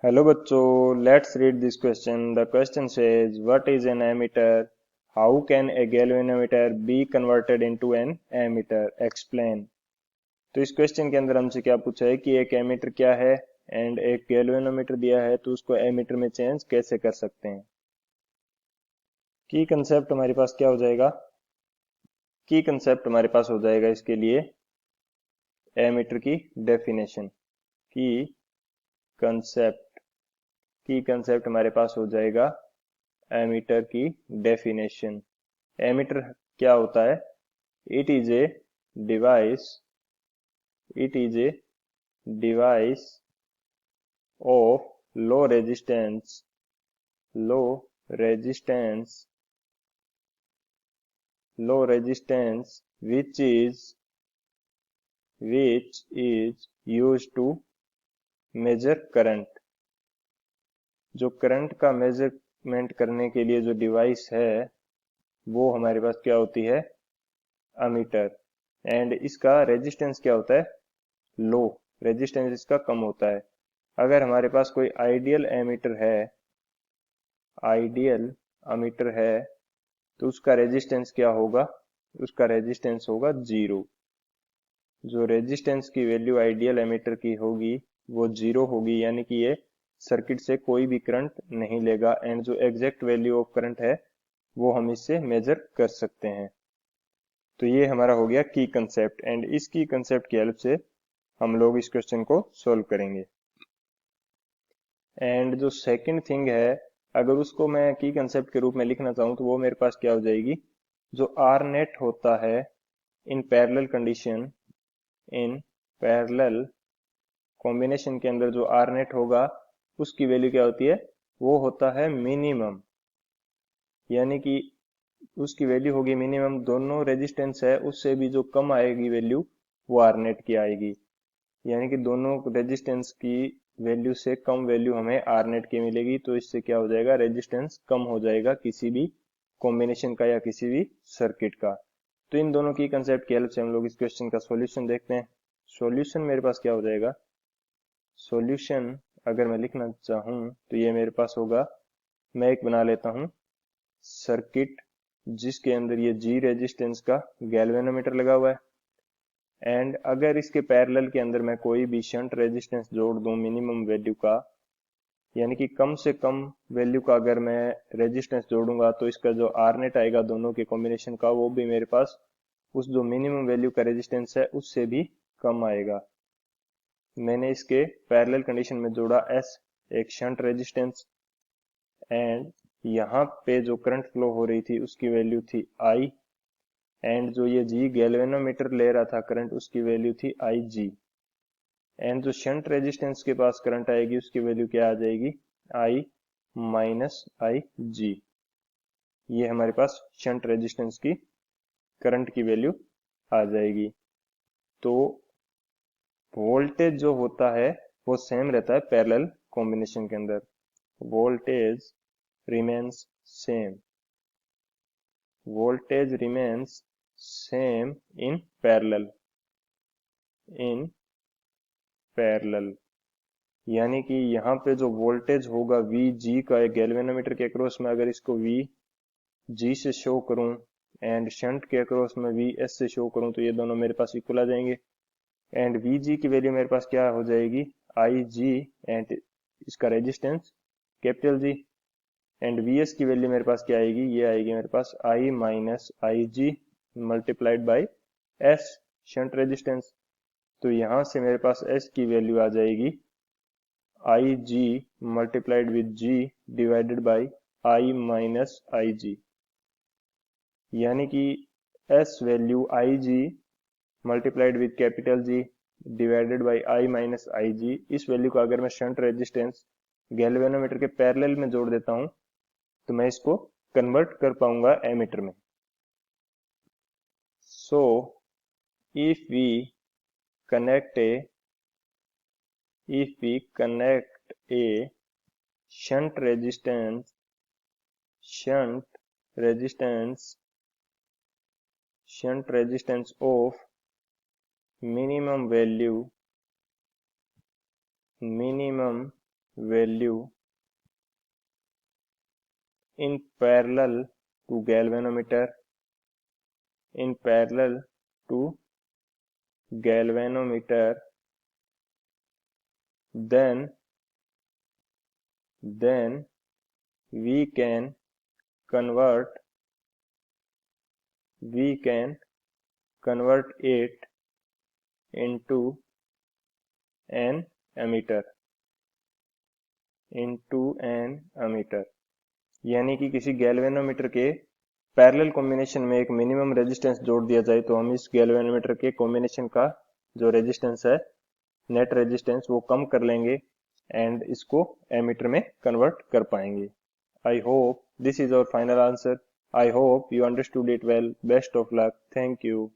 Hello बच्चों, let's read this question. The question says, what is an ammeter? How can a galvanometer be converted into an ammeter? Explain. तो इस question के अंदर हमसे क्या पूछा है कि एक एमीटर क्या है एंड एक गैल्वेनोमीटर दिया है तो उसको एमीटर में चेंज कैसे कर सकते हैं। की कंसेप्ट हमारे पास क्या हो जाएगा, की कंसेप्ट हमारे पास हो जाएगा इसके लिए एमीटर की डेफिनेशन। की कंसेप्ट की कंसेप्ट हमारे पास हो जाएगा एमीटर की डेफिनेशन। एमीटर क्या होता है? It is a device it is a device of low resistance low resistance low resistance which is used to measure current. जो करंट का मेजरमेंट करने के लिए जो डिवाइस है वो हमारे पास क्या होती है? अमीटर। एंड इसका रेजिस्टेंस क्या होता है? लो। रेजिस्टेंस इसका कम होता है। अगर हमारे पास कोई आइडियल अमीटर है तो उसका रेजिस्टेंस क्या होगा? उसका रेजिस्टेंस होगा 0। जो रेजिस्टेंस की वैल्यू आइडियल एमीटर की होगी वो 0 होगी, यानी कि ये सर्किट से कोई भी करंट नहीं लेगा एंड जो एग्जैक्ट वैल्यू ऑफ करंट है वो हम इससे मेजर कर सकते हैं। तो ये हमारा हो गया की कंसेप्ट एंड इस की कंसेप्ट की हेल्प से हम लोग इस क्वेश्चन को सोल्व करेंगे। एंड जो सेकंड थिंग है, अगर उसको मैं की कंसेप्ट के रूप में लिखना चाहूँ तो वो मेरे पास क्या हो जाएगी? जो आर नेट होता है in parallel condition, in parallel combination के अंदर जो आर नेट होगा उसकी वैल्यू क्या होती है? वो होता है मिनिमम, यानी कि उसकी वैल्यू होगी मिनिमम। दोनों रेजिस्टेंस है उससे भी जो कम आएगी वैल्यू वो आर नेट की आएगी, यानी कि दोनों रेजिस्टेंस की वैल्यू से कम वैल्यू हमें आर नेट की मिलेगी। तो इससे क्या हो जाएगा? रेजिस्टेंस कम हो जाएगा किसी भी कॉम्बिनेशन का या किसी भी सर्किट का। तो इन दोनों की कंसेप्ट की हेल्प से हम लोग इस क्वेश्चन का सॉल्यूशन देखते हैं। सॉल्यूशन मेरे पास क्या हो जाएगा? सॉल्यूशन अगर मैं लिखना चाहूं तो ये मेरे पास होगा, मैं एक बना लेता हूं सर्किट जिसके अंदर ये जी रेजिस्टेंस का गैल्वेनोमीटर लगा हुआ है एंड अगर इसके पैरेलल के अंदर मैं कोई भी शंट रेजिस्टेंस जोड़ दूं मिनिमम वैल्यू का, यानी कि कम से कम वैल्यू का अगर मैं रेजिस्टेंस जोड़ूंगा तो इसका जो आर नेट आएगा दोनों के कॉम्बिनेशन का वो भी मेरे पास उस जो मिनिमम वैल्यू का रेजिस्टेंस है उससे भी कम आएगा। मैंने इसके पैरेलल कंडीशन में जोड़ा एस, एक शंट रेजिस्टेंस, एंड यहाँ पे जो करंट फ्लो हो रही थी उसकी वैल्यू थी आई, एंड जो ये जी गैल्वेनोमीटर ले रहा था करंट उसकी वैल्यू थी आई जी, एंड जो शंट रेजिस्टेंस के पास करंट आएगी उसकी वैल्यू क्या आ जाएगी? आई माइनस आई जी। ये हमारे पास शंट रेजिस्टेंस की करंट की वैल्यू आ जाएगी। तो वोल्टेज जो होता है वो सेम रहता है पैरेलल कॉम्बिनेशन के अंदर। Voltage remains same voltage remains same in parallel, यानी कि यहाँ पे जो वोल्टेज होगा वी जी का एक गैल्वेनोमीटर के अक्रॉस में, अगर इसको वी जी से शो करूं एंड शंट के अक्रॉस में वी एस से शो करूं तो ये दोनों मेरे पास इक्वल आ जाएंगे। एंड वी जी की वैल्यू मेरे पास क्या हो जाएगी? आई जी, एंड इसका resistance capital G, and V S की वैल्यू मेरे पास क्या आएगी? ये आएगी मेरे पास I minus I G multiplied by S, shunt resistance. तो यहां से मेरे पास एस की वैल्यू आ जाएगी I G multiplied with G divided by I minus I G, यानी कि S value I G multiplied with capital G divided by I minus I G. इस वैल्यू को अगर मैं शंट रेजिस्टेंस गैल्वेनोमीटर के पैरेलल में जोड़ देता हूं तो मैं इसको कन्वर्ट कर पाऊंगा एमीटर में। So if we connect a shunt resistance shunt resistance shunt resistance of minimum value value in parallel to galvanometer, in parallel to galvanometer, then we can convert it into an ammeter, यानी कि किसी galvanometer के parallel combination में एक minimum resistance जोड़ दिया जाए तो हम इस गैल्वेनोमीटर के कॉम्बिनेशन का जो रेजिस्टेंस है, नेट रेजिस्टेंस, वो कम कर लेंगे एंड इसको एमीटर में कन्वर्ट कर पाएंगे। I hope this is our final answer. I hope you understood it well. Best of luck. Thank you.